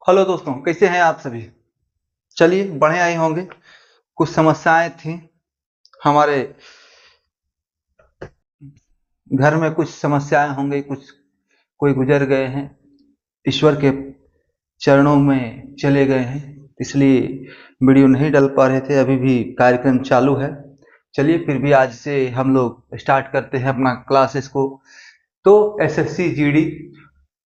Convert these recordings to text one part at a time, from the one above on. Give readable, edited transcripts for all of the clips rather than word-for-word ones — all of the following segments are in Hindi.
हेलो दोस्तों, कैसे हैं आप सभी। चलिए बढ़िया ही होंगे। कुछ समस्याएं थी हमारे घर में, कुछ समस्याएं होंगी, कुछ कोई गुजर गए हैं, ईश्वर के चरणों में चले गए हैं, इसलिए वीडियो नहीं डाल पा रहे थे। अभी भी कार्यक्रम चालू है। चलिए फिर भी आज से हम लोग स्टार्ट करते हैं अपना क्लासेस को। तो SSC GD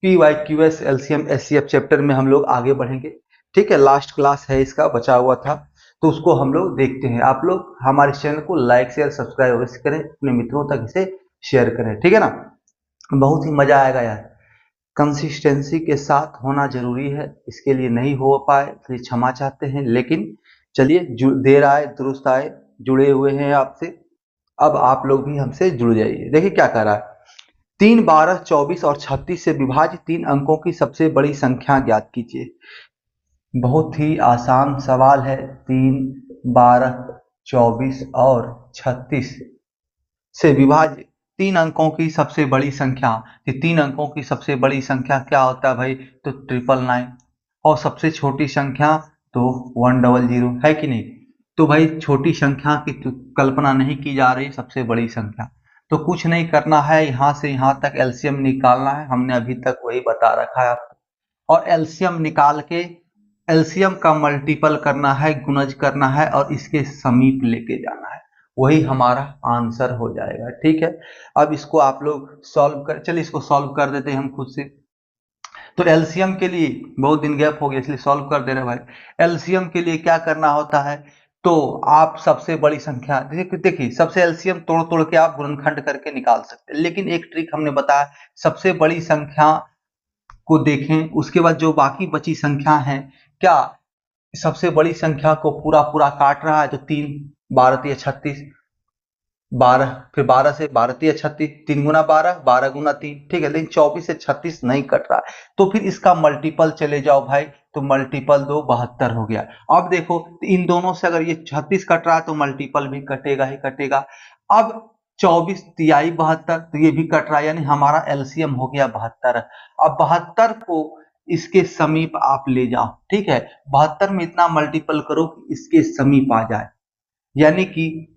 PYQS LCM SCF chapter में हम लोग आगे बढ़ेंगे। ठीक है, लास्ट क्लास है इसका, बचा हुआ था, तो उसको हम लोग देखते हैं। आप लोग हमारे चैनल को लाइक शेयर सब्सक्राइब अवश्य करें, अपने मित्रों तक इसे शेयर करें, ठीक है ना। बहुत ही मजा आएगा यार। कंसिस्टेंसी के साथ होना जरूरी है, इसके लिए नहीं हो पाए तो क्षमा चाहते हैं, लेकिन चलिए देर आए दुरुस्त आए, जुड़े हुए हैं आपसे। अब आप लोग भी हमसे जुड़ जाइए। देखिए क्या कर रहा है। 3, 12, 24 और 36 से विभाज्य 3 अंकों की सबसे बड़ी संख्या ज्ञात कीजिए। बहुत ही आसान सवाल है। 3, 12, 24 और 36 से विभाज्य 3 अंकों की सबसे बड़ी संख्या। ये 3 अंकों की सबसे बड़ी संख्या क्या होता है भाई? तो 999। और सबसे छोटी संख्या तो 100 है कि नहीं। तो भाई छोटी संख्या की तो कल्पना नहीं की जा रही, सबसे बड़ी संख्या। तो कुछ नहीं करना है, यहाँ से यहाँ तक एलसीएम निकालना है। हमने अभी तक वही बता रखा है आपको। और एलसीएम निकाल के एलसीएम का मल्टीपल करना है, गुणज करना है और इसके समीप लेके जाना है। वही हमारा आंसर हो जाएगा। ठीक है, अब इसको आप लोग सॉल्व कर, चलिए इसको सॉल्व कर देते हैं हम खुद से। तो एलसीएम के लिए बहुत दिन गैप हो गया, इसलिए सॉल्व कर दे रहे भाई। एलसीएम के लिए क्या करना होता है? तो आप सबसे बड़ी संख्या देखिए, सबसे एलसीएम तोड़ तोड़ के आप गुणनखंड करके निकाल सकते हैं, लेकिन एक ट्रिक हमने बताया, सबसे बड़ी संख्या को देखें, उसके बाद जो बाकी बची संख्या है, क्या सबसे बड़ी संख्या को पूरा पूरा काट रहा है? तो 3, 12 36, 12, फिर 12 से 12 36, 3 गुना 12, 12 गुना 3, ठीक है। लेकिन 24 से 36 नहीं कट रहा है, तो फिर इसका मल्टीपल चले जाओ भाई, तो मल्टीपल 2 72 हो गया। अब देखो इन दोनों से अगर ये 36 कट रहा है तो मल्टीपल भी कटेगा ही कटेगा। अब 24 तिहाई 72, तो ये भी कट रहा है, यानी हमारा एलसीएम हो गया 72। अब 72 को इसके समीप आप ले जाओ, ठीक है। 72 में इतना मल्टीपल करो कि इसके समीप आ जाए, यानी कि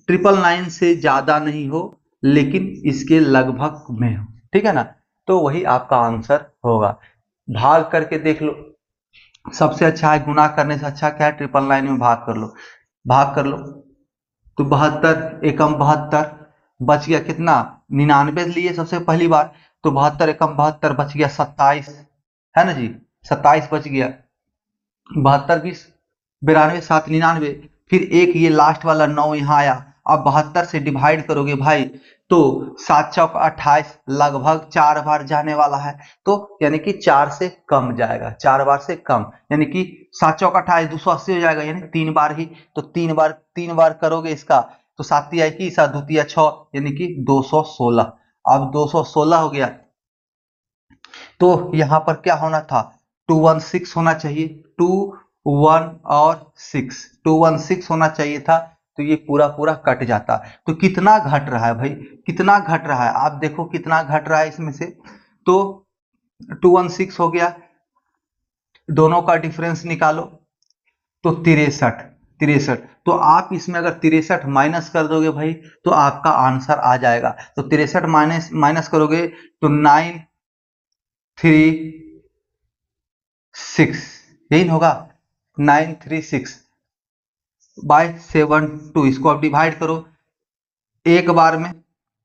999 से ज्यादा नहीं हो, लेकिन इसके लगभग में हो, ठीक है ना। तो वही आपका आंसर होगा। भाग करके देख लो, सबसे अच्छा है, गुना करने से अच्छा क्या है? 999 में भाग कर लो, भाग कर लो। तो 72 एकम 72 बच गया कितना? 99 लिए सबसे पहली बार, तो 72 एकम 72 बच गया 27, है ना जी। 27 बच गया। 72 20 92 7 99, फिर एक ये लास्ट वाला 9 यहाँ आया। अब 72 से डिवाइड करोगे भाई, तो 7 चौक 28, लगभग 4 बार जाने वाला है, तो यानी कि 4 से कम जाएगा, 4 बार से कम, यानी कि 7 चौक 28 280 हो जाएगा, यानी 3 बार ही। तो 3 बार करोगे इसका, तो 7 तिहाई की 7 दूतिया 6, यानी कि 216। अब 216 हो गया, तो यहां पर क्या होना था? 216 होना चाहिए। 2 1 और 6, 216 होना चाहिए था, तो ये पूरा पूरा कट जाता। तो कितना घट रहा है भाई? कितना घट रहा है आप देखो, कितना घट रहा है इसमें से। तो 216 हो गया, दोनों का डिफरेंस निकालो, तो 63, 63। तो आप इसमें अगर 63 माइनस कर दोगे भाई, तो आपका आंसर आ जाएगा। तो 63 माइनस माइनस करोगे तो 936, यही होगा, 936 बाय 72। इसको आप डिवाइड करो एक बार में,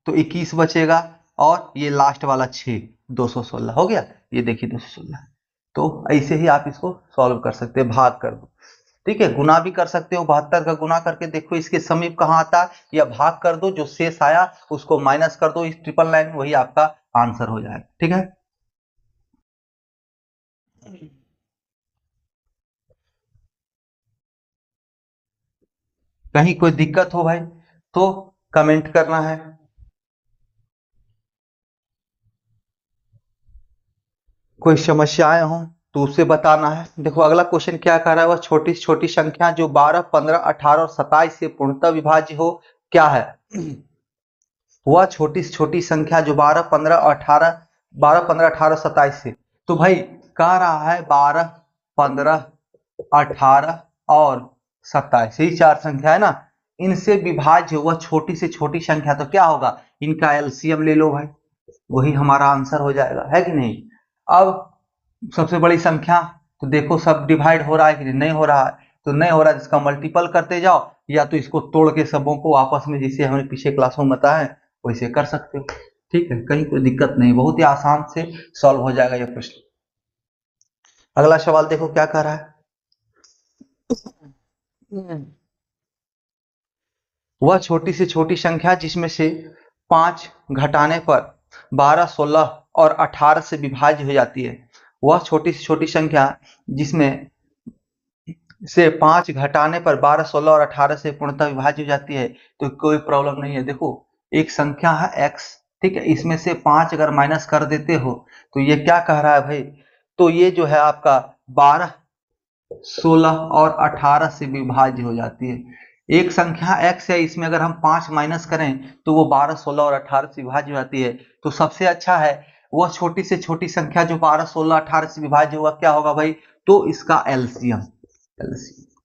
तो 21 बचेगा, और ये लास्ट वाला 6, 216 हो गया। ये देखिए 216। तो ऐसे ही आप इसको सॉल्व कर सकते हैं, भाग कर दो, ठीक है। गुना भी कर सकते हो, 72 का गुना करके देखो इसके समीप कहाँ आता है, या भाग कर दो, जो शेष आया उसको माइनस कर दो इस 999, वही आपका आंसर हो जाएगा, ठीक है। कहीं कोई दिक्कत हो भाई तो कमेंट करना है। कोई समस्याएं हो तो उसे बताना है। देखो अगला क्वेश्चन क्या कह रहा है, वह छोटी छोटी संख्या जो 12, 15, 18 और 27 से पूर्णतः विभाज्य हो, क्या है? वह छोटी छोटी संख्या जो 12, 15, 18, 12, 15, 18, 27 से। तो भाई कह रहा है 12, 15, 18 और 27, यही 4 संख्या है ना, इनसे विभाज्य वह छोटी से छोटी संख्या, तो क्या होगा, इनका एलसीएम ले लो भाई, वही हमारा आंसर हो जाएगा, है कि नहीं। अब सबसे बड़ी संख्या, तो देखो सब डिवाइड हो रहा है कि नहीं हो रहा है, तो नहीं हो रहा है, इसका मल्टीपल करते जाओ, या तो इसको तोड़ के सबों को आपस में, जिसे हमने पीछे क्लासों में बताया है वैसे कर सकते हो, ठीक है, कहीं कोई दिक्कत नहीं, बहुत ही आसान से सॉल्व हो जाएगा यह प्रश्न। अगला सवाल देखो क्या कह रहा है, वह छोटी से छोटी संख्या जिसमें से 5 घटाने पर 12, 16 और 18 से विभाज्य हो जाती है, वह छोटी से छोटी संख्या जिसमें से 5 घटाने पर 12, 16 और 18 से पूर्णतः विभाज्य हो जाती है, तो कोई प्रॉब्लम नहीं है। देखो एक संख्या है x, ठीक है, इसमें से 5 अगर माइनस कर देते हो तो ये क्या कह रहा है भाई, तो ये जो है आपका 12, 16 और 18 से विभाज्य हो जाती है। एक संख्या x है, इसमें अगर हम 5 माइनस करें तो वो 12, 16 और 18 से विभाज्य हो जाती है। तो सबसे अच्छा है वह छोटी से छोटी संख्या जो 12, 16, 18 से विभाज्य होगा, क्या होगा भाई, तो इसका एलसीएम,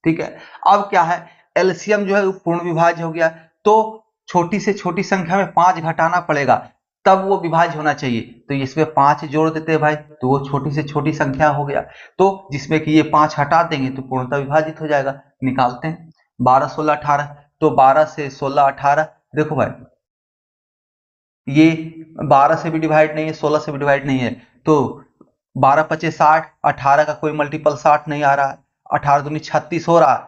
ठीक है। अब क्या है, एलसीएम जो है पूर्ण विभाज्य हो गया, तो छोटी से छोटी संख्या में 5 घटाना पड़ेगा, तब वो विभाज्य होना चाहिए, तो इसमें 5 जोड़ देते हैं भाई, तो वो छोटी से छोटी संख्या हो गया, तो जिसमें कि ये 5 हटा देंगे तो पूर्णतः विभाजित हो जाएगा। निकालते हैं 12, 16, 18, तो 12 से 16, 18, देखो भाई ये 12 से भी डिवाइड नहीं है, 16 से भी डिवाइड नहीं है, तो 12 पचे 60, 18 का कोई मल्टीपल 60 नहीं आ रहा है, 18 दूनी 36 हो रहा है,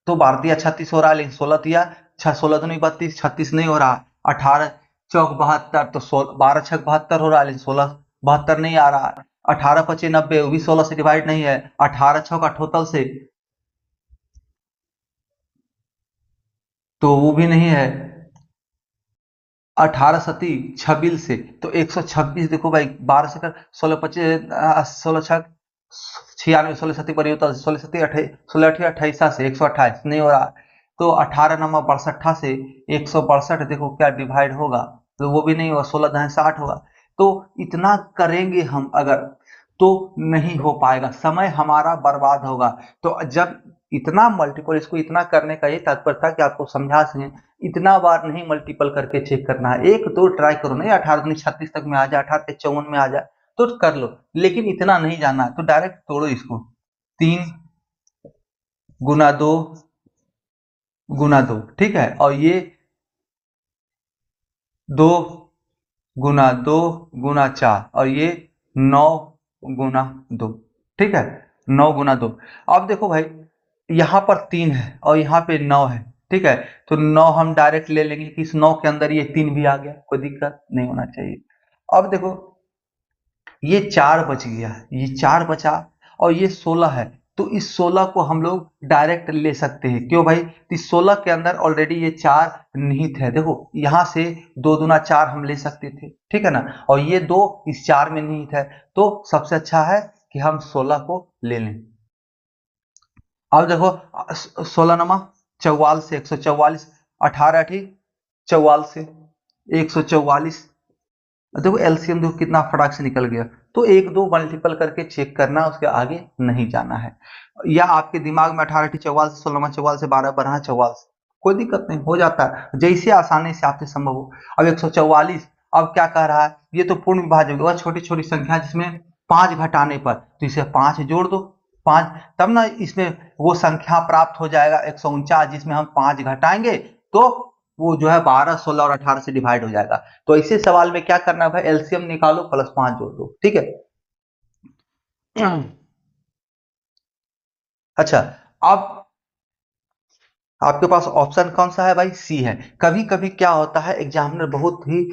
तो 12 दिया 36 हो रहा है, लेकिन 16 दिया 16 दूनी 32, 36 नहीं हो रहा, 18 चौक 72, तो 12 छक 72 हो रहा है, लेकिन 16 72 नहीं आ रहा है, 18 पचे 90, वो भी 16 से डिवाइड नहीं है, 18 छक 78 से, तो वो भी नहीं है, 18 सती 26 से, तो 126, देखो भाई 12 से कर 16 पच्चीस 16 छक 96, 16 सती पर होता है, 16 सती 16 28 से 128 नहीं हो रहा, तो 18 नंबर 62 से 162, देखो क्या डिवाइड होगा, तो वो भी नहीं होगा, 16 दाएं 60 होगा, तो इतना करेंगे हम अगर, तो नहीं हो पाएगा, समय हमारा बर्बाद होगा। तो जब इतना मल्टीपल, इसको इतना करने का ये तात्पर्य था कि आपको समझा सकें, इतना बार नहीं मल्टीपल करके चेक करना है, एक दो ट्राई करो, नहीं 18 दूनी 36 तक में आ जाए, 18 54 में आ जाए तो कर लो, लेकिन इतना नहीं जाना है, तो डायरेक्ट तोड़ो इसको, 3 गुना 2 गुना 2, ठीक है, और ये 2 गुना 2 गुना 4, और ये 9 गुना 2, ठीक है, 9 गुना 2। अब देखो भाई यहाँ पर 3 है और यहाँ पे 9 है, ठीक है, तो 9 हम डायरेक्ट ले लेंगे कि इस 9 के अंदर ये 3 भी आ गया, कोई दिक्कत नहीं होना चाहिए। अब देखो ये 4 बच गया, ये 4 बचा, और ये 16 है, तो इस 16 को हम लोग डायरेक्ट ले सकते हैं, क्यों भाई, तो इस 16 के अंदर ऑलरेडी ये 4 निहित है, देखो यहाँ से 2 दूना 4 हम ले सकते थे, ठीक है ना, और ये 2 इस 4 में निहित है, तो सबसे अच्छा है कि हम 16 को ले लें। अब देखो 16 नमा 44 से 144, 18 अठी 44 से 144, देखो एलसीएम देखो कितना फटाक से निकल गया, तो एक दो मल्टीपल करके चेक करना, उसके आगे नहीं जाना है, या आपके दिमाग में 18 44 से 16 44 से 12 बढ़ा 44, कोई दिक्कत नहीं, हो जाता है जैसे आसानी से आपसे संभव हो। अब 144, अब क्या कह रहा है, ये तो पूर्ण विभाज्य होगा, छोटी छोटी संख्या जिसमें 5 घटाने पर, तो इसे 5 जोड़ दो, 5, तब ना इसमें वो संख्या प्राप्त हो जाएगा 149, जिसमें हम 5 घटाएंगे तो वो जो है 12, 16 और 18 से डिवाइड हो जाएगा। तो ऐसे सवाल में क्या करना है भाई, एलसीएम निकालो प्लस 5 जोड़ दो, ठीक है। अच्छा, अब आपके पास ऑप्शन कौन सा है भाई, सी है। कभी कभी क्या होता है, एग्जामिनर बहुत ही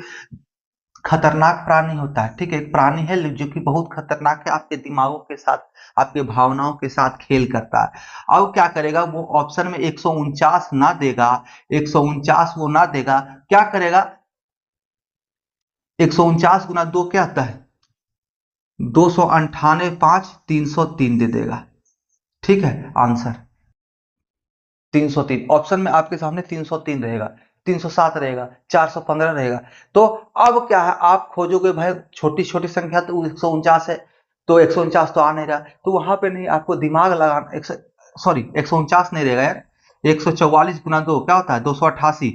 खतरनाक प्राणी होता है, ठीक है, एक प्राणी है जो कि बहुत खतरनाक है, आपके दिमागों के साथ, आपके भावनाओं के साथ खेल करता है। अब क्या करेगा, वो ऑप्शन में 149 ना देगा, 149 वो ना देगा, क्या करेगा, 149 गुना 2 क्या आता है, 298, 5 303 दे देगा, ठीक है, आंसर 303, ऑप्शन में आपके सामने 303 रहेगा, 307 रहेगा, 415 रहेगा, तो अब क्या है, आप खोजोगे भाई छोटी छोटी संख्या, तो 149 है, तो 149 तो आ नहीं रहा, तो वहां पे नहीं, आपको दिमाग लगाना, सॉरी 149 नहीं रहेगा यार, 144 गुना 2 क्या होता है 288,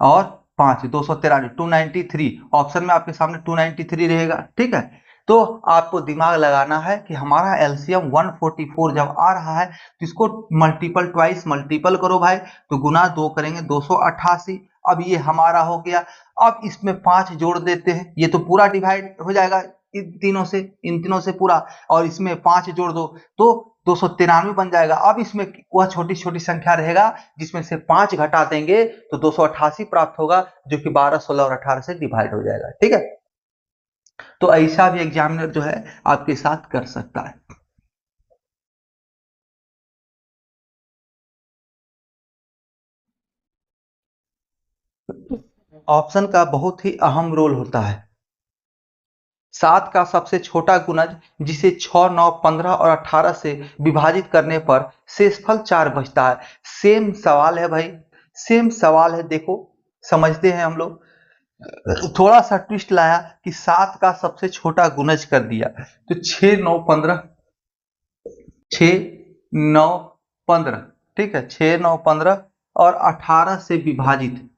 और 5 293, 293 ऑप्शन में आपके सामने 293 रहेगा। ठीक है, तो आपको दिमाग लगाना है कि हमारा एलसीएम 144 जब आ रहा है तो इसको मल्टीपल ट्वाइस मल्टीपल करो भाई, तो गुना 2 करेंगे 288। अब ये हमारा हो गया। अब इसमें 5 जोड़ देते हैं, ये तो पूरा डिवाइड हो जाएगा इन तीनों से पूरा, और इसमें 5 जोड़ दो तो 293 बन जाएगा। अब इसमें वह छोटी छोटी संख्या रहेगा जिसमें से 5 घटा देंगे तो 288 प्राप्त होगा, जो कि 12, 16 और 18 से डिवाइड हो जाएगा। ठीक है, तो ऐसा भी एग्जामिनर जो है आपके साथ कर सकता है। ऑप्शन का बहुत ही अहम रोल होता है। 7 का सबसे छोटा गुणज जिसे 6, 9, 15 और 18 से विभाजित करने पर शेषफल 4 बचता है। सेम सवाल है भाई, सेम सवाल है, देखो समझते हैं हम लोग। थोड़ा सा ट्विस्ट लाया कि 7 का सबसे छोटा गुणज कर दिया, तो 6, 9, 15, 6, 9, 15, ठीक है, 6, 9, 15 और 18 से विभाजित।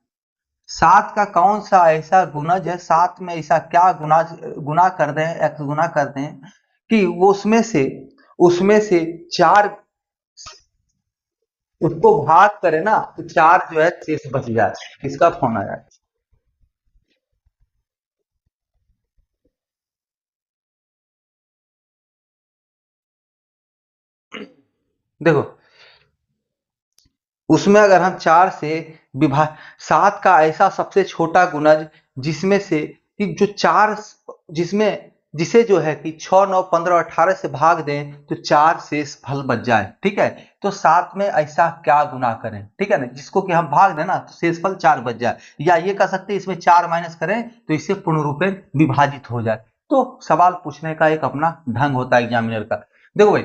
7 का कौन सा ऐसा गुणज है, 7 में ऐसा क्या गुना गुना कर दें, एक्स गुना कर दें कि वो उसमें से 4 उसको भाग करे ना, तो 4 जो है शेष बच जाए। किसका फोन आया? देखो, उसमें अगर हम 4 से विभा 7 का ऐसा सबसे छोटा गुणज जिसमें से कि जो 4 जिसमें जिसे जो है कि 6, 9, 15 18 से भाग दें तो 4 शेष फल बच जाए। ठीक है, तो 7 में ऐसा क्या गुना करें, ठीक है ना, जिसको कि हम भाग दें ना तो शेष फल 4 बच जाए, या ये कह सकते हैं इसमें 4 माइनस करें तो इससे पूर्ण रूप में विभाजित हो जाए। तो सवाल पूछने का एक अपना ढंग होता है एग्जामिनर का। देखो भाई,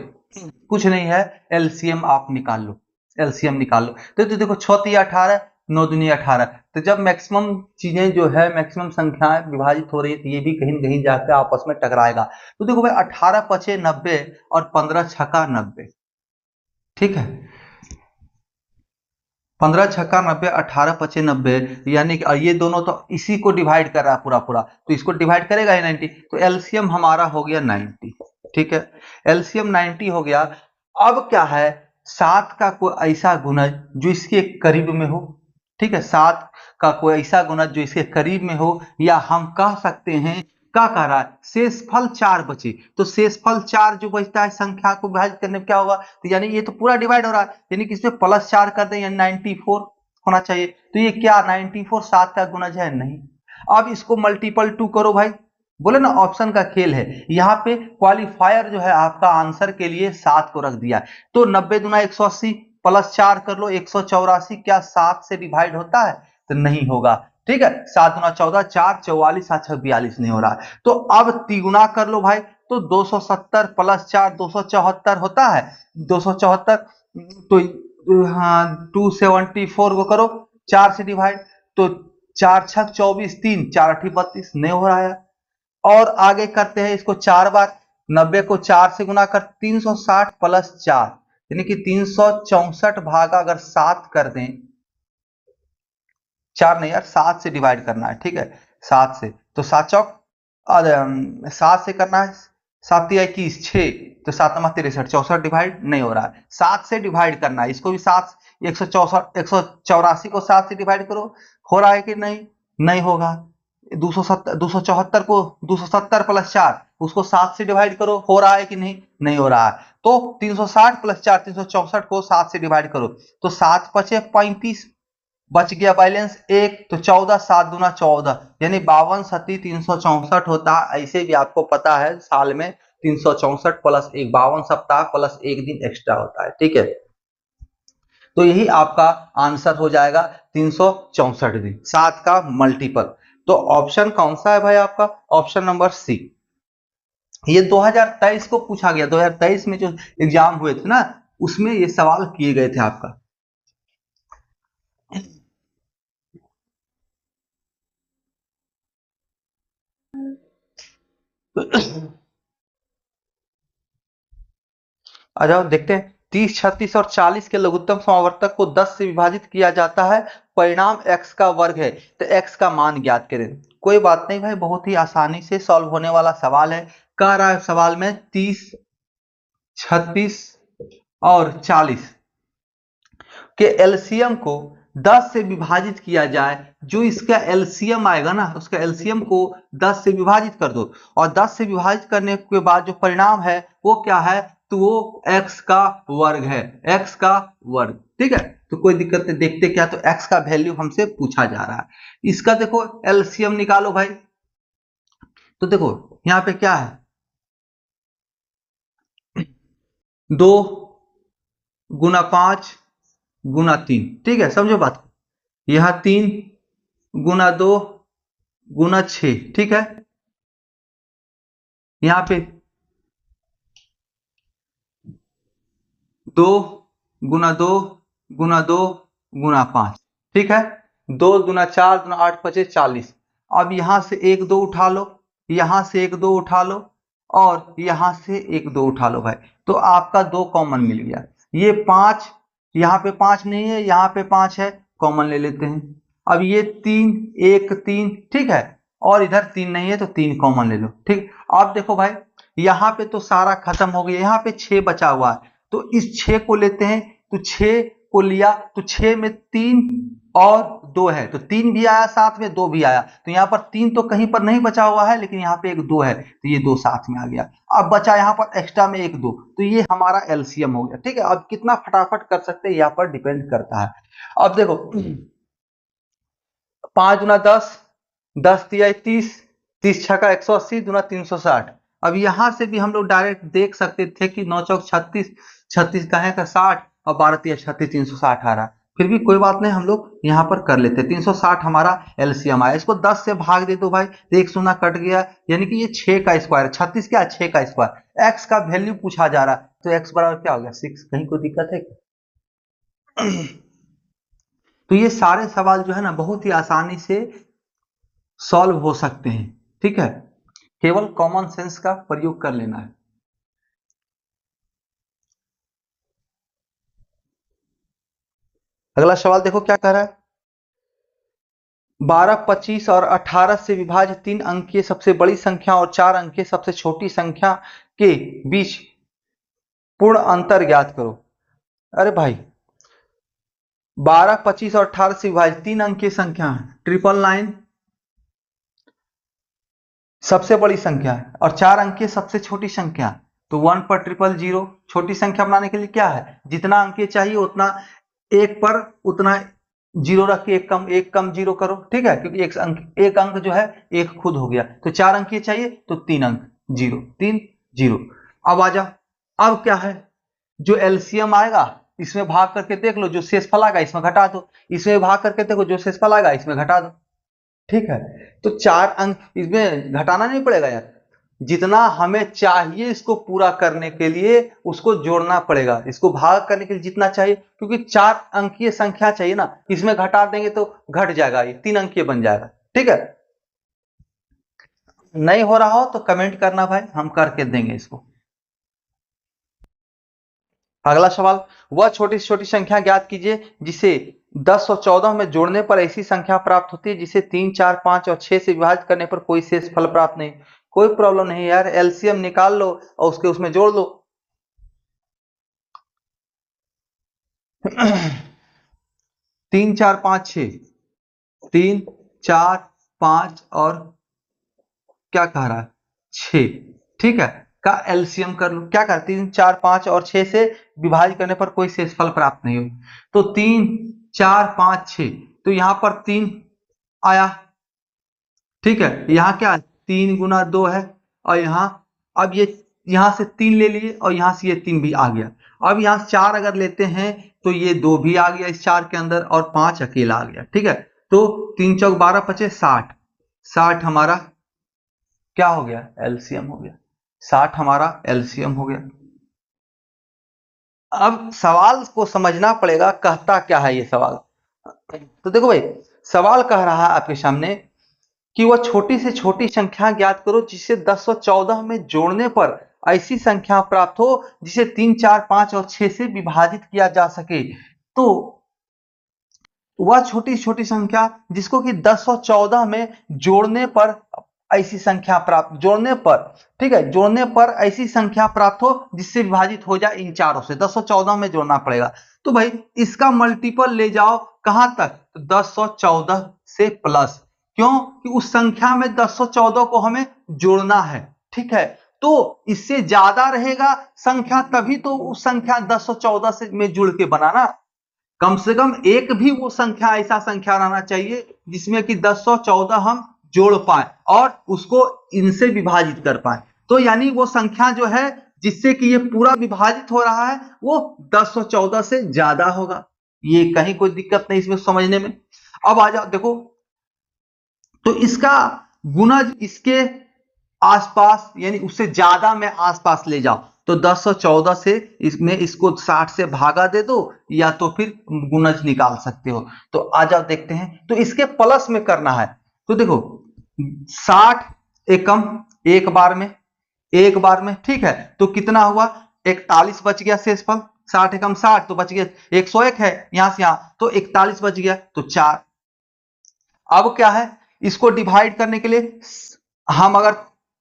कुछ नहीं है, एलसीएम आप निकाल लो, एलसीएम निकाल लो। तो देखो 6 तिया 18, 9 दूनी 18, तो जब मैक्सिमम चीजें जो है मैक्सिमम संख्याएं विभाजित हो रही है तो ये भी कहीं न कहीं जाकर आपस में टकराएगा। तो देखो भाई 18 पचे 90 और 15 छक्का 90। ठीक है, 15 छक्का 90, 18 पचे 90, यानी कि ये दोनों तो इसी को डिवाइड कर रहा है पूरा पूरा, तो इसको डिवाइड करेगा ये 90, तो एलसीएम हमारा हो गया 90। ठीक है, एलसीएम 90 हो गया। अब क्या है, 7 का कोई ऐसा गुणज जो इसके करीब में हो। ठीक है, 7 का कोई ऐसा गुणज जो इसके करीब में हो, या हम कह सकते हैं क्या कह रहा है, शेषफल 4 बचे, तो शेषफल 4 जो बचता है संख्या को विभाजित करने में क्या होगा, तो यानी ये तो पूरा डिवाइड हो रहा है, यानी कि इसमें +4 कर दें, यानी 94 होना चाहिए। तो ये क्या 94 7 का गुणज है? नहीं। अब इसको मल्टीपल 2 करो भाई, बोले ना ऑप्शन का खेल है, यहाँ पे क्वालिफायर जो है आपका आंसर के लिए 7 को रख दिया है। तो 90 दुना 180 +4 कर लो 184, क्या 7 से डिवाइड होता है? तो नहीं होगा। ठीक है, 7 गुना 14, 4 44, 7 6 42 नहीं हो रहा है। तो अब तिगुना कर लो भाई, तो 270 +4 274 होता है, 274, तो हाँ 274 को करो 4 से डिवाइड, तो 4 छक 24, 3 4 8 32 नहीं हो रहा है। और आगे करते हैं इसको 4 बार, 90 को 4 से गुना कर 360 +4, यानी कि 364 भागा अगर 7 कर दें, 4 नहीं यार 7 से डिवाइड करना है। ठीक है, 7 से, तो 7 चौक 7 से करना है, 7 तिया 21 6, तो 7 नमा 63, 64 डिवाइड नहीं हो रहा है, 7 से डिवाइड करना है इसको भी, 7 164 184 को 7 से डिवाइड करो, हो रहा है कि नहीं? नहीं होगा। 274 को 270 +4 उसको 7 से डिवाइड करो, हो रहा है कि नहीं? नहीं हो रहा है। तो 360 +4 364 को 7 से डिवाइड करो, तो 7 पचे 35, बच गया बैलेंस 1, तो 14 7 दूना 14, यानी 52 सती 364 होता है। ऐसे भी आपको पता है साल में 364 +1 52 सप्ताह प्लस 1 दिन एक्स्ट्रा होता है। ठीक है, तो यही आपका आंसर हो जाएगा 364 दिन, 7 का मल्टीपल। तो ऑप्शन कौन सा है भाई आपका? Option number C. ये 2023 को पूछा गया, 2023 में जो एग्जाम हुए थे ना उसमें ये सवाल किए गए थे आपका। आ जाओ देखते हैं। 30, 36 और 40 के लघुत्तम समावर्तक को 10 से विभाजित किया जाता है, परिणाम x का वर्ग है, तो x का मान ज्ञात करें। कोई बात नहीं भाई, बहुत ही आसानी से सॉल्व होने वाला सवाल है। कह रहा है सवाल में 30, 36 और 40 के एलसीएम को 10 से विभाजित किया जाए। जो इसका एलसीएम आएगा ना, उसका एलसीएम को 10 से विभाजित कर दो, और 10 से विभाजित करने के बाद जो परिणाम है वो क्या है, तो वो x का वर्ग है, x का वर्ग। ठीक है, तो कोई दिक्कत नहीं। देखते क्या, तो x का वैल्यू हमसे पूछा जा रहा है। इसका देखो एलसीएम निकालो भाई। तो देखो यहाँ पे क्या है, 2 गुना 5 गुना 3। ठीक है, समझो बात को। यह 3 गुना 2 गुना 6। ठीक है, यहाँ पे 2 गुना 2 गुना 2 गुना 5। ठीक है, 2 गुना 4 गुना 8 5 40। अब यहां से 1 2 उठा लो, यहां से 1 2 उठा लो, और यहां से 1 2 उठा लो भाई। तो आपका 2 कॉमन मिल गया। ये 5, यहाँ पे 5 नहीं है, यहाँ पे 5 है, कॉमन ले लेते हैं। अब ये 3 1 3। ठीक है, और इधर 3 नहीं है तो 3 कॉमन ले लो। ठीक, अब देखो भाई, यहाँ पे तो सारा खत्म हो गया, यहाँ पे 6 बचा हुआ है। तो इस 6 को लेते हैं, तो 6 को लिया, तो 6 में 3 और 2 है, तो 3 भी आया साथ में, 2 भी आया। तो यहाँ पर 3 तो कहीं पर नहीं बचा हुआ है, लेकिन यहाँ पे एक 2 है, तो ये 2 साथ में आ गया। अब बचा यहाँ पर एक्स्ट्रा में एक 2, तो ये हमारा एलसीएम हो गया। ठीक है, अब कितना फटाफट कर सकते हैं यहाँ पर डिपेंड करता है। अब देखो 5 गुना 10, 10 तिया 30, 30 छका 180 गुना 360। अब यहां से भी हम लोग डायरेक्ट देख सकते थे कि 9 चौक 36, 36 का है का 60, और 12 तिया 36, 360 आ रहा। फिर भी कोई बात नहीं, हम लोग यहाँ पर कर लेते। 360 हमारा एलसीएम आया। इसको 10 से भाग दे दो भाई, तो 1 शून्य कट गया, यानी कि ये 6 का स्क्वायर है। 36 क्या, 6 का स्क्वायर। एक्स का वैल्यू पूछा जा रहा है, तो एक्स बराबर क्या हो गया, 6। कहीं कोई दिक्कत है क्या? तो ये सारे सवाल जो है ना, बहुत ही आसानी से सॉल्व हो सकते हैं। ठीक है, केवल कॉमन सेंस का प्रयोग कर लेना है। अगला सवाल देखो क्या कह रहा है। 12, 25 और 18 से विभाज्य 3 अंकीय सबसे बड़ी संख्या और 4 अंकीय सबसे छोटी संख्या के बीच पूर्ण अंतर ज्ञात करो। अरे भाई, 12, 25 और 18 से विभाजित 3 अंकीय संख्या है, 999 सबसे बड़ी संख्या है, और 4 अंकीय सबसे छोटी संख्या। तो 1 पर 000। छोटी संख्या बनाने के लिए क्या है, जितना अंकीय चाहिए उतना, एक पर उतना जीरो रख के एक कम जीरो करो। ठीक है, क्योंकि एक अंक जो है एक खुद हो गया। तो 4 अंकीय चाहिए, तो 3 अंक, 0 3 0। अब आ जाओ, अब क्या है, जो एलसीएम आएगा इसमें भाग करके देख लो, जो शेषफल आएगा इसमें घटा दो, इसमें भाग करके देखो, जो शेषफल आएगा इसमें घटा दो। ठीक है, तो 4 अंक इसमें घटाना नहीं पड़ेगा यार, जितना हमें चाहिए इसको पूरा करने के लिए उसको जोड़ना पड़ेगा। इसको भाग करने के लिए जितना चाहिए, क्योंकि 4 अंकीय संख्या चाहिए ना, इसमें घटा देंगे तो घट जाएगा, ये 3 अंकीय बन जाएगा। ठीक है, नहीं हो रहा हो तो कमेंट करना भाई, हम करके देंगे इसको। अगला सवाल, वह छोटी से छोटी संख्या ज्ञात कीजिए जिसे 10 और 14 में जोड़ने पर ऐसी संख्या प्राप्त होती है जिसे 3 4 5 और 6 से विभाजित करने पर कोई शेष फल प्राप्त नहीं। कोई प्रॉब्लम नहीं यार, एलसीएम निकाल लो और उसके उसमें जोड़ लो। 3 4 5 6, 3 4 5 और क्या कह रहा है, 6। ठीक है, का एलसीएम कर लो। क्या कर, 3 4 5 और 6 से विभाजित करने पर कोई शेषफल प्राप्त नहीं हो, तो 3 4 5 6, तो यहां पर 3 आया। ठीक है, यहाँ क्या 3 गुना 2 है, और यहाँ, अब ये यहाँ से 3 ले लिए और यहाँ से ये 3 भी आ गया। अब यहाँ से 4 अगर लेते हैं तो ये 2 भी आ गया इस 4 के अंदर, और 5 अकेला आ गया। ठीक है, तो 3 चौक 12 पचे 60, 60 हमारा क्या हो गया, एलसीएम हो गया। 60 हमारा एलसीएम हो गया। अब सवाल को समझना पड़ेगा, कहता क्या है ये सवाल। तो देखो भाई, सवाल कह रहा है आपके सामने कि वह छोटी से छोटी संख्या ज्ञात करो जिसे 1014 में जोड़ने पर ऐसी संख्या प्राप्त हो जिसे 3, 4, 5 और 6 से विभाजित किया जा सके। तो वह छोटी छोटी संख्या जिसको कि 1014 में जोड़ने पर ऐसी संख्या प्राप्त, जोड़ने पर, ठीक है, जोड़ने पर ऐसी संख्या प्राप्त हो जिससे विभाजित हो जाए इन चारों से। 1014 में जोड़ना पड़ेगा। तो भाई इसका मल्टीपल ले जाओ कहां तक, तो 1014 से प्लस। क्यों कि उस संख्या में 1014 को हमें जोड़ना है, ठीक है। तो इससे ज्यादा रहेगा संख्या तभी तो उस संख्या 1014 से में जुड़ के बनाना। कम से कम एक भी वो संख्या, ऐसा संख्या रहना चाहिए जिसमें कि 1014 हम जोड़ पाए और उसको इनसे विभाजित कर पाए। तो यानी वो संख्या जो है जिससे कि ये पूरा विभाजित हो रहा है वो 1014 से ज्यादा होगा। ये कहीं कोई दिक्कत नहीं इसमें समझने में। अब आ जाओ देखो, तो इसका गुणज इसके आसपास यानी उससे ज्यादा में आसपास ले जाओ तो 1014 से इसमें इसको 60 से भागा दे दो या तो फिर गुणज निकाल सकते हो। तो आ जाओ देखते हैं। तो इसके प्लस में करना है तो देखो 60 एकम एक बार में, ठीक है। तो कितना हुआ, 41 बच गया शेषफल। 60 एकम 60 तो बच गया 101 है यहां से यहां, तो 41 बच गया तो 4। अब क्या है, इसको डिवाइड करने के लिए हम अगर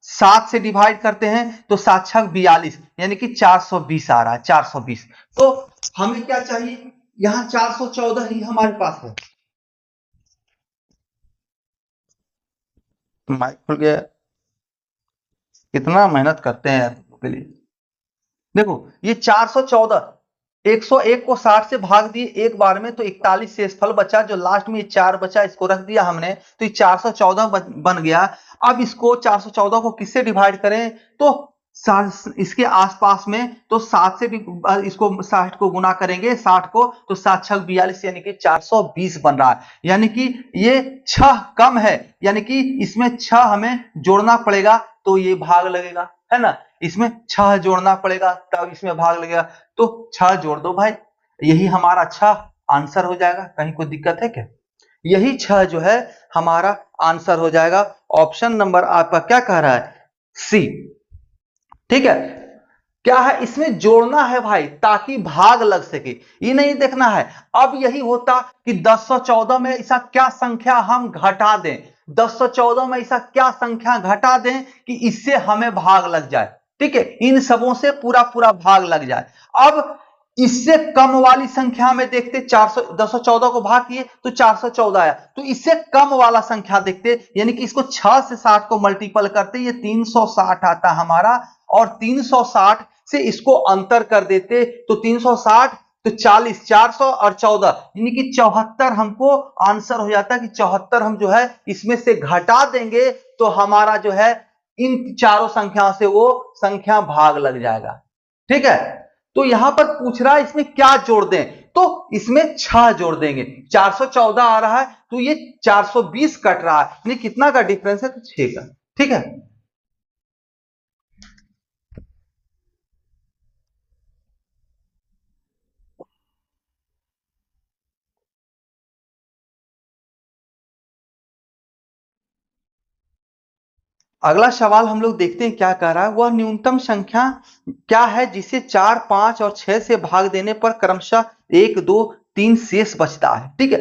7 से डिवाइड करते हैं तो 7 छक 42 यानी कि 420 आ रहा है, 420। तो हमें क्या चाहिए, यहां 414 ही हमारे पास है। माइक खुल गया, कितना मेहनत करते हैं यार के लिए। देखो ये 414, 101 को 60 से भाग दिए एक बार में तो 41 शेषफल बचा, जो लास्ट में 4 बचा इसको रख दिया हमने तो ये 414 बन गया। अब इसको 414 को किससे डिवाइड करें, तो इसके आसपास में तो 7 से इसको 60 को गुना करेंगे 60 को तो 7 छक 42 यानी कि 420 बन रहा है। यानी कि ये 6 कम है, यानी कि इसमें 6 हमें जोड़ना पड़ेगा तो ये भाग लगेगा, है ना। इसमें 6 जोड़ना पड़ेगा तब इसमें भाग लगेगा। तो 6 जोड़ दो भाई, यही हमारा 6 आंसर हो जाएगा। कहीं कोई दिक्कत है क्या, यही 6 जो है हमारा आंसर हो जाएगा। ऑप्शन नंबर आपका क्या कह रहा है, सी, ठीक है। क्या है, इसमें जोड़ना है भाई ताकि भाग लग सके, ये नहीं देखना है। अब यही होता कि 1014 में ऐसा क्या संख्या हम घटा दें, 1014 में ऐसा क्या संख्या घटा दें कि इससे हमें भाग लग जाए, ठीक है, इन सबों से पूरा पूरा भाग लग जाए। अब इससे कम वाली संख्या में देखते, 400 1014 को भाग किए तो 414 आया, तो इससे कम वाला संख्या देखते, यानी कि इसको 6 से 60 को मल्टीपल करते ये 360 आता हमारा, और 360 से इसको अंतर कर देते तो 360 तो 40, 400 और 14 यानी कि 74 हमको आंसर हो जाता है कि 74 हम जो है इसमें से घटा देंगे तो हमारा जो है इन चारों संख्याओं से वो संख्या भाग लग जाएगा, ठीक है। तो यहां पर पूछ रहा है इसमें क्या जोड़ दें, तो इसमें 6 जोड़ देंगे। 414 आ रहा है तो ये 420 कट रहा है, यानी कितना का डिफरेंस है, तो 6 का, ठीक है। अगला सवाल हम लोग देखते हैं क्या कह रहा है। वह न्यूनतम संख्या क्या है जिसे 4, 5 और 6 से भाग देने पर क्रमशः 1, 2, 3 शेष बचता है, ठीक है।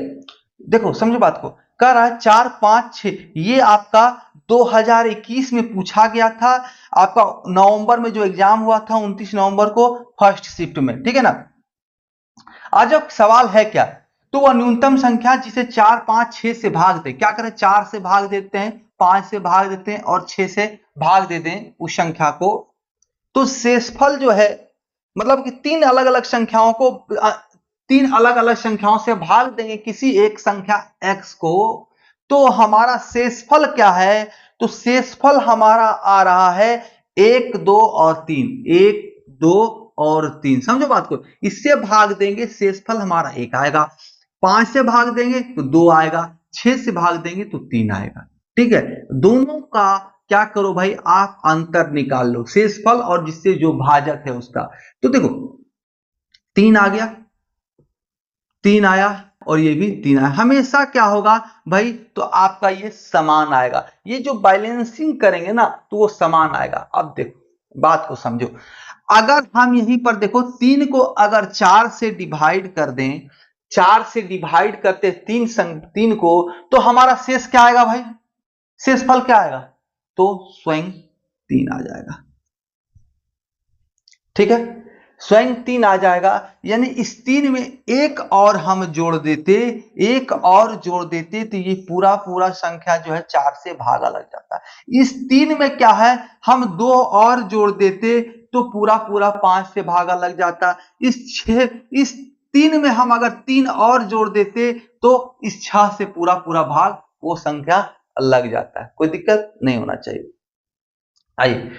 देखो समझो बात को, कह रहा है 4, 5, 6, ये आपका 2021 में पूछा गया था, आपका नवंबर में जो एग्जाम हुआ था 29 नवंबर को फर्स्ट शिफ्ट में, ठीक है ना। आज अब सवाल है क्या, तो वह न्यूनतम संख्या जिसे 4, 5, 6 से भाग दे, क्या करें, 4 से भाग देते हैं, 5 से भाग देते हैं और 6 से भाग दे दें उस संख्या को, तो शेषफल जो है मतलब कि तीन अलग अलग संख्याओं को, तीन अलग अलग संख्याओं से भाग देंगे किसी एक संख्या x को, तो हमारा शेषफल क्या है, तो शेषफल हमारा आ रहा है 1, 2 और 3, 1, 2 और 3। समझो बात को, इससे भाग देंगे शेषफल हमारा 1 आएगा, 5 से भाग देंगे तो 2 आएगा, 6 से भाग देंगे तो 3 आएगा, ठीक है। दोनों का क्या करो भाई, आप अंतर निकाल लो, शेषफल और जिससे जो भाजक है उसका। तो देखो 3 आ गया, 3 आया और ये भी 3 आया, हमेशा क्या होगा भाई, तो आपका ये समान आएगा। ये जो बैलेंसिंग करेंगे ना तो वो समान आएगा। अब देखो बात को समझो, अगर हम यहीं पर देखो 3 को अगर 4 से डिवाइड कर दें, 4 से डिवाइड करते 3 को, तो हमारा शेष क्या आएगा भाई, शेष फल क्या आएगा, तो स्वयं 3 आ जाएगा। ठीक है, स्वयं 3 आ जाएगा। यानी इस 3 में एक और हम जोड़ देते, एक और जोड़ देते तो ये पूरा पूरा संख्या जो है 4 से भागा लग जाता। इस 3 में क्या है, हम 2 और जोड़ देते तो पूरा पूरा 5 से भागा लग जाता। इस 3 में हम अगर 3 और जोड़ देते तो इस 6 से पूरा पूरा भाग वो संख्या लग जाता है। कोई दिक्कत नहीं होना चाहिए। आइए,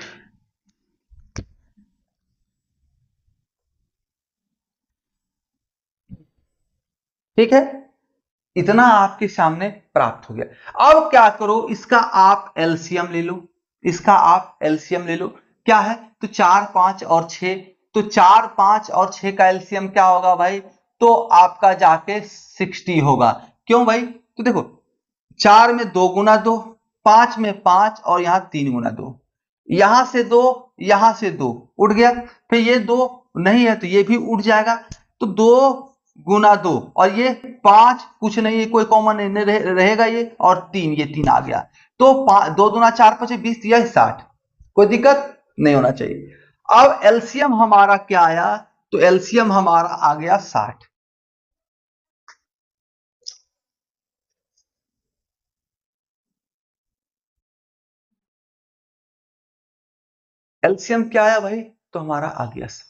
ठीक है, इतना आपके सामने प्राप्त हो गया। अब क्या करो, इसका आप एलसीएम ले लो, इसका आप एलसीएम ले लो। क्या है, तो 4 5 और 6, तो 4 5 और 6 का एलसीएम क्या होगा भाई, तो आपका जाके 60 होगा। क्यों भाई, तो देखो 4 में 2 गुना 2, 5 में 5 और यहां 3 गुना 2, यहां से 2, यहां से 2 उठ गया, फिर ये 2 नहीं है तो ये भी उठ जाएगा, तो 2 गुना 2 और ये 5 कुछ नहीं है, कोई कॉमन नहीं रहेगा ये, और 3 ये 3 आ गया, तो 2 दूना 4 5 20 या 60, कोई दिक्कत नहीं होना चाहिए। अब एलसीएम हमारा क्या आया, तो एलसीएम हमारा आ गया 60। एलसीएम क्या आया भाई, तो हमारा आ गया 60।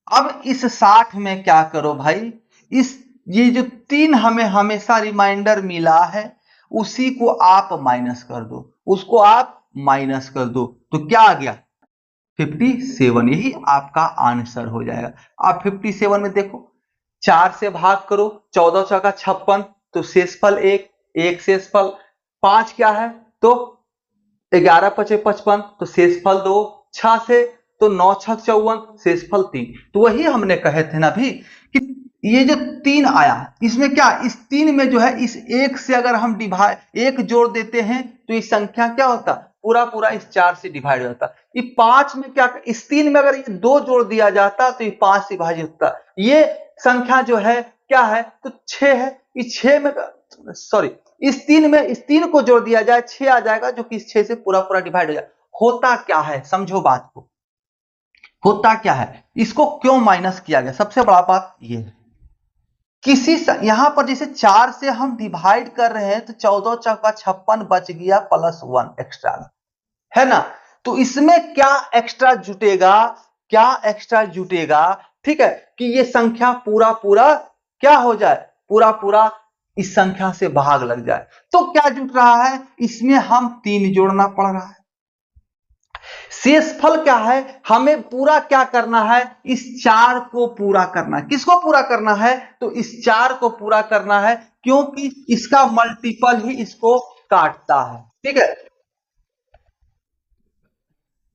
अब इस 60 में क्या करो भाई, इस ये जो 3 हमें हमेशा रिमाइंडर मिला है उसी को आप माइनस कर दो, उसको आप माइनस कर दो, तो क्या आ गया 57। यही आपका आंसर हो जाएगा। आप 57 में देखो 4 से भाग करो, 14 चौका 56, तो शेषफल 1, एक शेषफल 5 क्या है, तो 11 पचे 55, तो शेषफल 2, 6 से तो 9 छक 54, शेषफल 3। तो वही हमने कहे थे ना भी कि ये जो 3 आया इसमें क्या, इस 3 में जो है इस 1 से अगर हम डिवाइड 1 जोड़ देते हैं तो ये संख्या क्या होता, पूरा पूरा इस 4 से डिवाइड हो जाता। ये 5 में क्या, इस 3 में अगर ये 2 जोड़ दिया जाता तो ये 5 से विभाजित होता। ये संख्या जो है क्या है, तो 6 है। इस 6 में सॉरी, इस 3 में इस 3 को जोड़ दिया जाए 6 आ जाएगा, जो कि इस 6 से पूरा पूरा डिवाइड हो जाए। होता क्या है, समझो बात को, होता क्या है, इसको क्यों माइनस किया गया, सबसे बड़ा बात ये है, यहां पर जैसे 4 से हम डिवाइड कर रहे हैं तो 14 चौका 56 बच गया प्लस 1 एक्स्ट्रा, है ना, तो इसमें क्या एक्स्ट्रा जुटेगा, क्या एक्स्ट्रा जुटेगा, ठीक है, कि ये संख्या पूरा पूरा क्या हो जाए, पूरा पूरा इस संख्या से भाग लग जाए। तो क्या जुट रहा है, इसमें हम 3 जोड़ना पड़ रहा है। शेषफल क्या है, हमें पूरा क्या करना है, इस 4 को पूरा करना है। किसको पूरा करना है, तो इस 4 को पूरा करना है, क्योंकि इसका मल्टीपल ही इसको काटता है। ठीक है,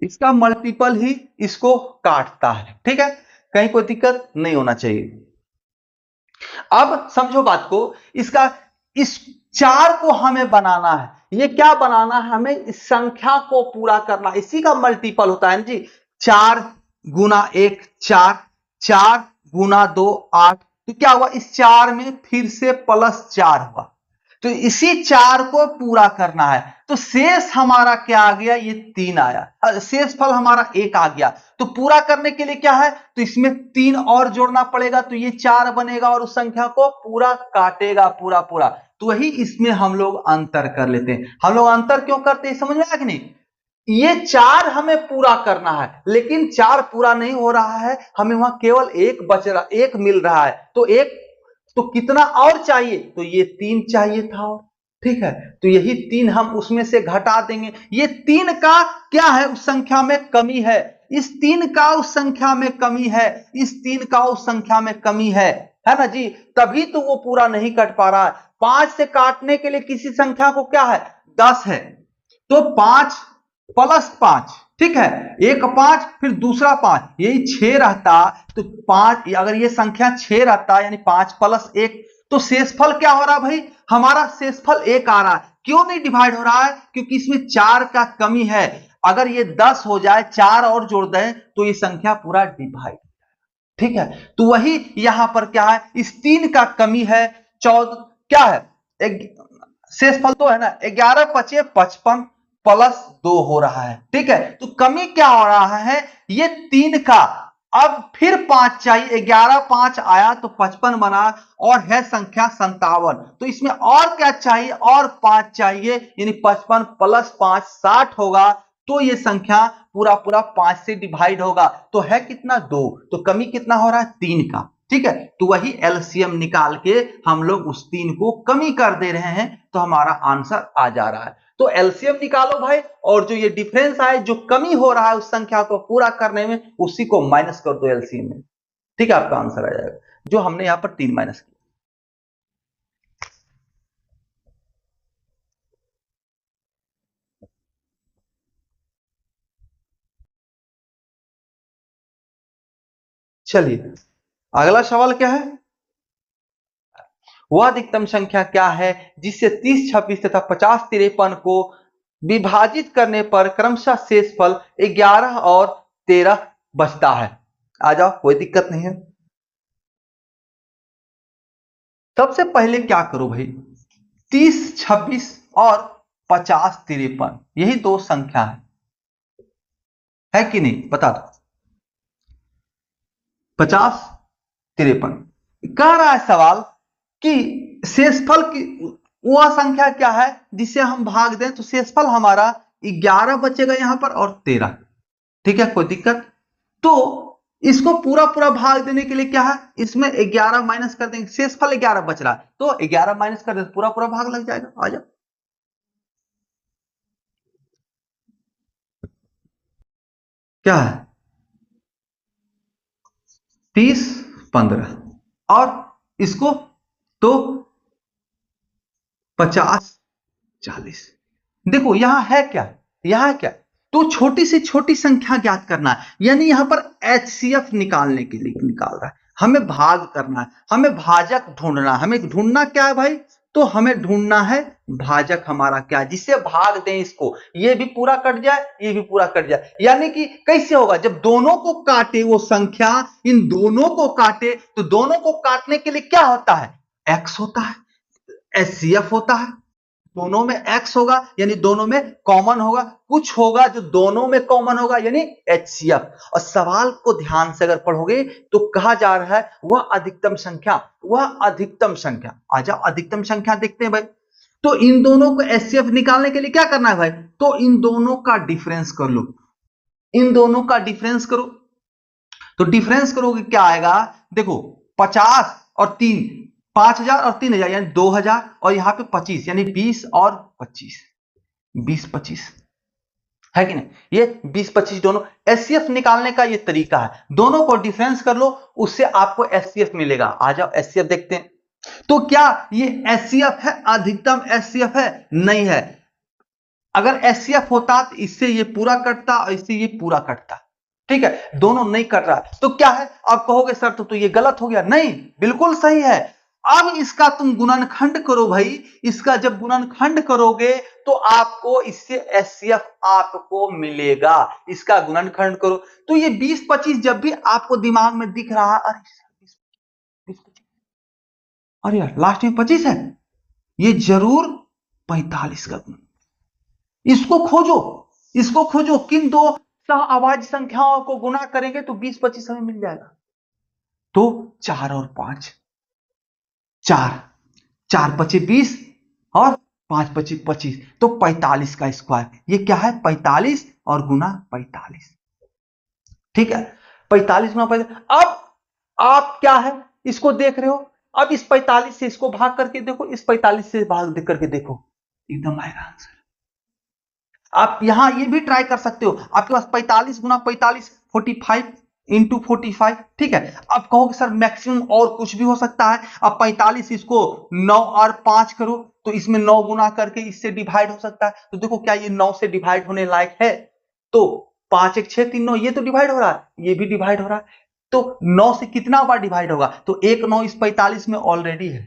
इसका मल्टीपल ही इसको काटता है। ठीक है, कहीं कोई दिक्कत नहीं होना चाहिए। अब समझो बात को, इसका इस 4 को हमें बनाना है, ये क्या बनाना है, हमें इस संख्या को पूरा करना, इसी का मल्टीपल होता है ना जी। 4 गुना 1 4, 4 गुना 2 8, तो क्या हुआ, इस 4 में फिर से प्लस 4 हुआ, तो इसी 4 को पूरा करना है। तो शेष हमारा क्या आ गया, ये 3 आया, शेष फल हमारा 1 आ गया। तो पूरा करने के लिए क्या है, तो इसमें 3 और जोड़ना पड़ेगा, तो ये 4 बनेगा और उस संख्या को पूरा काटेगा पूरा पूरा। तो वही इसमें हम लोग अंतर कर लेते हैं। हम लोग अंतर क्यों करते हैं, समझ में आया कि नहीं, ये 4 हमें पूरा करना है, लेकिन 4 पूरा नहीं हो रहा है, हमें वहां केवल 1 बच रहा, 1 मिल रहा है, तो 1 तो कितना और चाहिए, तो ये 3 चाहिए था और, ठीक है, तो यही 3 हम उसमें से घटा देंगे। ये 3 का क्या है, उस संख्या में कमी है, इस 3 का उस संख्या में कमी है, इस 3 का उस संख्या में कमी है ना जी, तभी तो वो पूरा नहीं कट पा रहा है। 5 से काटने के लिए किसी संख्या को क्या है, 10 है, तो 5 +5, ठीक है, एक 5 फिर दूसरा 5, यही 6 रहता तो 5, अगर ये संख्या 6 रहता यानी 5 + 1, तो शेषफल क्या हो रहा भाई, हमारा शेषफल 1 आ रहा है। क्यों नहीं डिवाइड हो रहा है, क्योंकि इसमें 4 का कमी है। अगर ये 10 हो जाए, 4 और जोड़ दें तो ये संख्या पूरा डिवाइड, ठीक है। तो वही यहां पर क्या है, इस 3 का कमी है। 14 क्या है, शेषफल तो है ना, 11 × 5 = 55 +2 हो रहा है, ठीक है। तो कमी क्या हो रहा है, ये 3 का, अब फिर 5 चाहिए, 11 5 आया तो 55 बना, और है संख्या 57, तो इसमें और क्या चाहिए, और 5 चाहिए, यानी 55 + 5 60 होगा। तो ये संख्या पूरा पूरा 5 से डिवाइड होगा, तो है कितना, 2, तो कमी कितना हो रहा है, 3 का, ठीक है। तो वही एलसीएम निकाल के हम लोग उस 3 को कमी कर दे रहे हैं, तो हमारा आंसर आ जा रहा है। तो एलसीएम निकालो भाई, और जो ये डिफरेंस आए, जो कमी हो रहा है उस संख्या को पूरा करने में, उसी को माइनस कर दो एलसीएम में, ठीक है, आपका आंसर आ जाएगा, जो हमने यहां पर 3 माइनस किया। चलिए अगला सवाल क्या है, वह अधिकतम संख्या क्या है जिससे 30 26 तथा 50 53 को विभाजित करने पर क्रमशः शेषफल 11 और 13 बचता है। आ जाओ, कोई दिक्कत नहीं है। सबसे पहले क्या करो भाई, 30 26 और 50 53, यही दो संख्या है कि नहीं, बता दो। 50 53 कह रहा है सवाल कि शेषफल की वह संख्या क्या है जिसे हम भाग दें तो शेषफल हमारा 11 बचेगा यहां पर और 13, ठीक है, कोई दिक्कत। तो इसको पूरा पूरा भाग देने के लिए क्या है, इसमें 11 माइनस कर देंगे, शेषफल 11 बच रहा है, तो 11 माइनस कर दे पूरा पूरा भाग लग जाएगा। आ जाओ, क्या है, 30 15, और इसको तो 50 40। देखो यहां है क्या, यहां क्या, तो छोटी से छोटी संख्या ज्ञात करना है, यानी यहां पर एचसीएफ निकालने के लिए निकाल रहा है, हमें भाग करना है, हमें भाजक ढूंढना है। हमें ढूंढना क्या है भाई, तो हमें ढूंढना है भाजक हमारा क्या, जिससे भाग दें इसको, ये भी पूरा कट जाए, ये भी पूरा कट जाए। यानी कि कैसे होगा, जब दोनों को काटे वो संख्या, इन दोनों को काटे, तो दोनों को काटने के लिए क्या होता है, एक्स होता है, एचसीएफ होता है। दोनों में x होगा यानी दोनों में कॉमन होगा, कुछ होगा जो दोनों में कॉमन होगा यानी एचसीएफ। और सवाल को ध्यान से अगर पढ़ोगे तो कहा जा रहा है वह अधिकतम संख्या, वह अधिकतम संख्या। आ जाओ अधिकतम संख्या देखते हैं भाई। तो इन दोनों को एचसीएफ निकालने के लिए क्या करना है भाई, तो इन दोनों का डिफरेंस कर लो, इन दोनों का डिफरेंस करो। तो डिफरेंस करोगे क्या आएगा, देखो 50 और 3, 5000 और 3000 यानी 2000, और यहां पे 25 यानी 20 और 25, 20 25 है कि नहीं, ये 20 25 दोनों एचसीएफ निकालने का ये तरीका है। दोनों को डिफरेंस कर लो, उससे आपको एचसीएफ मिलेगा। आ जाओ एचसीएफ देखते हैं। तो क्या ये एचसीएफ है, अधिकतम एचसीएफ है, नहीं है। अगर एचसीएफ होता तो इससे ये पूरा कटता और इससे ये पूरा कटता, ठीक है, दोनों नहीं कट रहा, तो क्या है, आप कहोगे सर तो ये गलत हो गया, नहीं बिल्कुल सही है। अब इसका तुम गुणनखंड करो भाई, इसका जब गुणनखंड करोगे तो आपको इससे एचसीएफ आपको मिलेगा, इसका गुणनखंड करो। तो ये 20 25 जब भी आपको दिमाग में दिख रहा है, अरे 20 25, अरे यार लास्ट में 25 है, ये जरूर 45 का गुण। इसको खोजो, इसको खोजो, किन दो आवाज संख्याओं को गुना करेंगे तो 20 25 हमें मिल जाएगा। तो 4 और 5, 4 4 पचे 20 और 5 पचे 25, तो 45 का स्क्वायर, ये क्या है 45 और गुना 45, ठीक है, 45 गुना 45। अब आप क्या है इसको देख रहे हो, अब इस 45 से इसको भाग करके देखो, इस 45 से भाग देख करके देखो, एकदम आएगा आंसर। आप यहां ये भी ट्राई कर सकते हो, आपके पास 45 गुना 45 45 इंटू 45, ठीक है। अब कहोगे सर मैक्सिमम और कुछ भी हो सकता है, अब 45 इसको 9 और 5 करो तो इसमें 9 गुना करके इससे डिवाइड हो सकता है। तो देखो क्या ये 9 से डिवाइड होने लायक है, तो 5 1 6 3 9 ये तो डिवाइड हो रहा है, ये भी डिवाइड हो रहा है, तो 9 से कितना बार डिवाइड होगा, तो 1 9 इस 45 में ऑलरेडी है,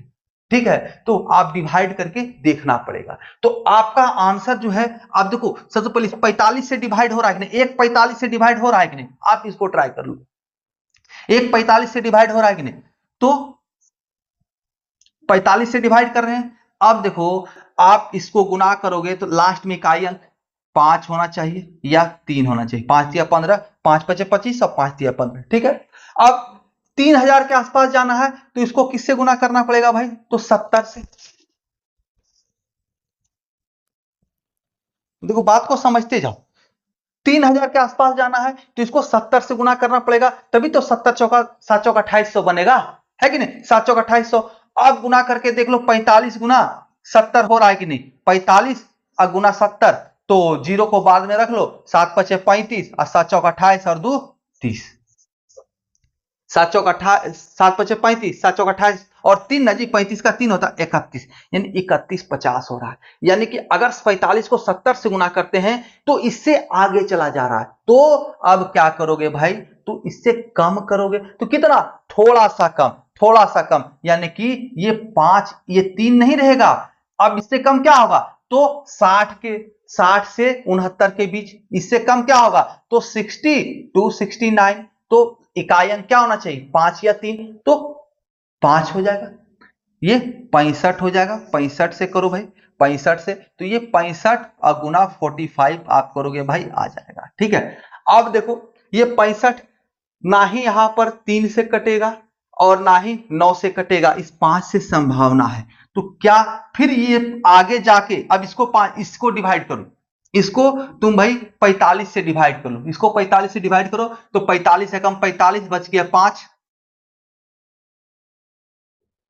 ठीक है, तो आप डिवाइड करके देखना पड़ेगा। तो आपका आंसर जो है, आप देखो सबसे पहले 45 से डिवाइड हो रहा है कि नहीं, एक 45 से डिवाइड हो रहा है कि नहीं, आप इसको ट्राई कर लो, एक 45 से डिवाइड हो रहा है कि नहीं, तो 45 से डिवाइड कर रहे हैं। अब देखो आप इसको गुना करोगे तो लास्ट में इकाई अंक 5 होना चाहिए या 3 होना चाहिए, 5 या 15, 5 5 25 और 5 या 15, ठीक है। अब 3000 के आसपास जाना है तो इसको किससे गुना करना पड़ेगा भाई, तो 70 से। देखो बात को समझते जाओ, 3000 के आसपास जाना है तो इसको 70 से गुना करना पड़ेगा, तभी तो 70 चौका 7 चौका 2800 बनेगा, है कि नहीं, 7 चौका 2800। अब गुना करके देख लो, 45 गुना 70 हो रहा है कि नहीं, 45 और गुना 70, तो जीरो को बाद में रख लो, 7 5 35 और 7 चौका 28 और 2 30, 7 चौका 7 5 35, 7 चौका 28 और 3 नजी 35 का 3 होता है 31, यानी 31 50 हो रहा है। यानी कि अगर 45 को 70 से गुना करते हैं तो इससे आगे चला जा रहा है, तो अब क्या करोगे भाई, तो इससे कम करोगे, तो कितना, थोड़ा सा कम, थोड़ा सा कम, यानी कि ये 5 ये 3 नहीं रहेगा, अब इससे कम क्या होगा, तो 60 से 69 के बीच, इससे कम क्या होगा, तो 60 टू 69, तो इकाई अंक क्या होना चाहिए, 5 या 3, तो 5 हो जाएगा, ये 65 हो जाएगा, 65 से करो भाई, 65 से, तो ये 65 और गुना 45 आप करोगे भाई, आ जाएगा, ठीक है। अब देखो ये 65 ना ही यहां पर 3 से कटेगा और ना ही 9 से कटेगा, इस 5 से संभावना है, तो क्या फिर ये आगे जाके, अब इसको 5 इसको डिवाइड करो, इसको तुम भाई 45 से डिवाइड कर लो, इसको 45 से डिवाइड करो, तो 45 से कम 45 बच गया 5,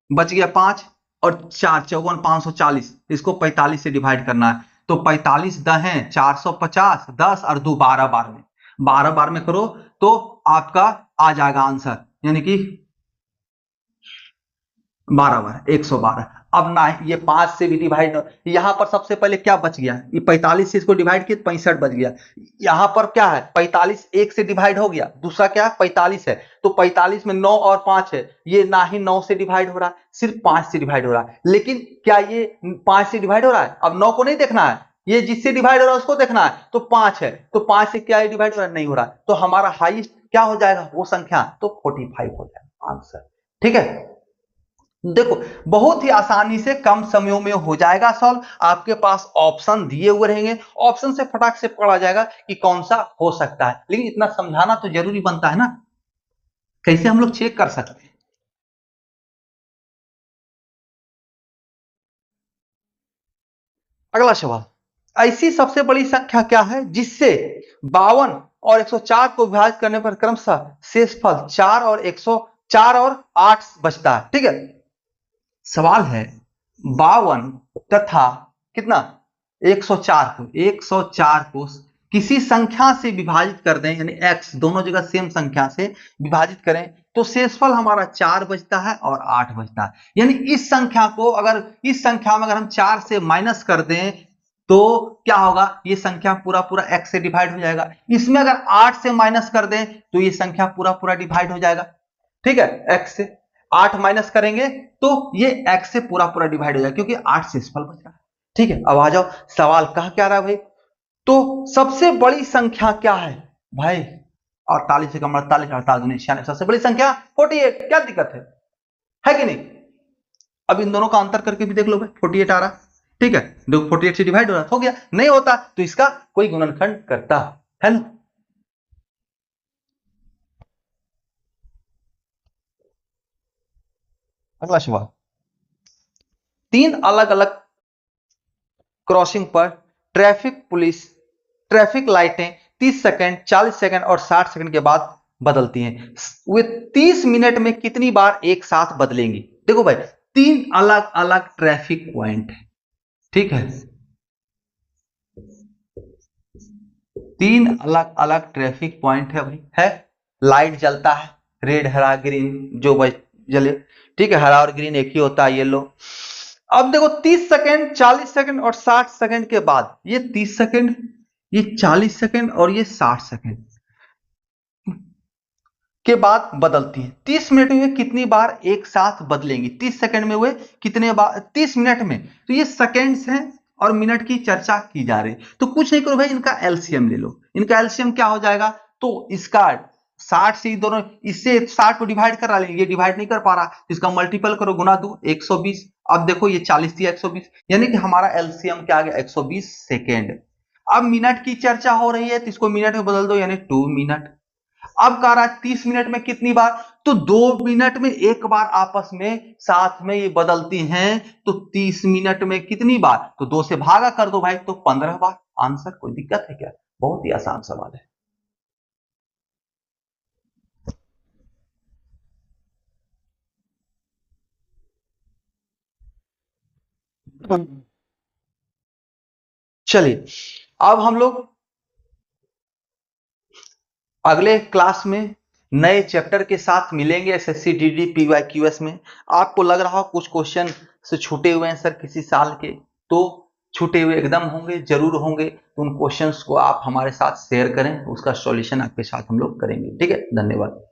बच गया 5 और 4 54 540, इसको 45 से डिवाइड करना है, तो 45 दहें 450, 10 और 2 12 बार में, 12 बार में करो तो आपका आ जाएगा आंसर, यानी कि 12 बार 112। अब ना ये 5 से भी डिवाइड, यहां पर सबसे पहले क्या बच गया, ये 45 से इसको डिवाइड किया 65 बच गया, यहां पर क्या है 45 1 से डिवाइड हो गया, दूसरा क्या है 45 है, तो 45 में 9 और 5 है, ये ना ही 9 से डिवाइड हो रहा है, सिर्फ 5 से डिवाइड हो रहा है, लेकिन क्या ये 5 से डिवाइड हो रहा है, अब 9 को नहीं देखना है, ये जिससे डिवाइड हो रहा है उसको देखना है, तो 5 है, तो 5 से क्या डिवाइड हो रहा है, नहीं हो रहा है, तो हमारा हाईएस्ट क्या हो जाएगा वो संख्या, तो 45 हो जाएगा आंसर, ठीक है। देखो बहुत ही आसानी से कम समयों में हो जाएगा सॉल्व, आपके पास ऑप्शन दिए हुए रहेंगे, ऑप्शन से फटाक से पढ़ा जाएगा कि कौन सा हो सकता है, लेकिन इतना समझाना तो जरूरी बनता है ना, कैसे हम लोग चेक कर सकते हैं। अगला सवाल, ऐसी सबसे बड़ी संख्या क्या है जिससे 52 और 104 को विभाजित करने पर क्रमशः शेषफल 4 और 104 और 8 बचता है, ठीक है। सवाल है 52 तथा कितना 104 को किसी संख्या से विभाजित कर दें, यानी x दोनों जगह सेम संख्या से विभाजित करें तो शेषफल हमारा 4 बचता है और 8 बचता है, यानी इस संख्या को अगर इस संख्या में अगर हम 4 से माइनस कर दें तो क्या होगा, ये संख्या पूरा पूरा x से डिवाइड हो जाएगा, इसमें अगर 8 से माइनस कर दें तो ये संख्या पूरा पूरा डिवाइड हो जाएगा, ठीक है, x से 8 माइनस करेंगे तो ये x से पूरा पूरा डिवाइड हो जाएगा, क्योंकि 8 शेषफल बच रहा है, ठीक है। अब आ जाओ सवाल कहा क्या रहा है भाई, तो सबसे बड़ी संख्या क्या है भाई, 48 से कम 48, 48 96, सबसे बड़ी संख्या 48, क्या दिक्कत है कि नहीं। अब इन दोनों का अंतर करके भी देख लो भाई, 48 आ रहा, ठीक है, देखो 48 से डिवाइड हो रहा, हो गया, नहीं होता तो इसका कोई गुणनखंड करता है ना। अगला सवाल, 3 अलग अलग क्रॉसिंग पर ट्रैफिक लाइटें 30 सेकंड 40 सेकंड और 60 सेकंड के बाद बदलती हैं, वे 30 मिनट में कितनी बार एक साथ बदलेंगी। देखो भाई 3 अलग अलग ट्रैफिक पॉइंट है, ठीक है, 3 अलग अलग ट्रैफिक पॉइंट है भाई, है लाइट जलता है, रेड हरा ग्रीन जो जले, ठीक है, हरा और ग्रीन एक ही होता है, येलो। अब देखो 30 सेकंड 40 सेकंड और 60 सेकंड के बाद ये 30 सेकंड ये 40 सेकंड और ये 60 सेकंड के बाद बदलती है। 30 मिनट में वे कितनी बार एक साथ बदलेंगी, 30 सेकंड में वे कितने बार, 30 मिनट में, तो ये सेकंड्स हैं और मिनट की चर्चा की जा रही। तो कुछ नहीं करो भाई, इनका एलसीएम ले लो। इनका एलसीएम क्या हो जाएगा, तो इसका 60 से दोनों, इससे 60 को डिवाइड करा लेंगे, ये डिवाइड नहीं कर पा रहा, तो इसका मल्टीपल करो, गुना दो, 120। अब देखो ये 40 थी 120, यानी कि हमारा एलसीएम क्या आ गया, 120 सेकेंड। अब मिनट की चर्चा हो रही है तो इसको मिनट में बदल दो, यानी 2 मिनट। अब कह रहा है 30 मिनट में कितनी बार, तो 2 मिनट में एक बार आपस में साथ में ये बदलती हैं, तो 30 मिनट में कितनी बार, तो 2 से भागा कर दो भाई, तो 15 बार। आंसर, कोई दिक्कत है क्या, बहुत ही आसान सवाल है। चलिए अब हम लोग अगले क्लास में नए चैप्टर के साथ मिलेंगे एसएससी जीडी पीवाईक्यूएस में। आपको लग रहा हो कुछ क्वेश्चन से छूटे हुए हैं सर किसी साल के, तो छूटे हुए एकदम होंगे, जरूर होंगे, तो उन क्वेश्चंस को आप हमारे साथ शेयर करें, उसका सॉल्यूशन आपके साथ हम लोग करेंगे। ठीक है, धन्यवाद।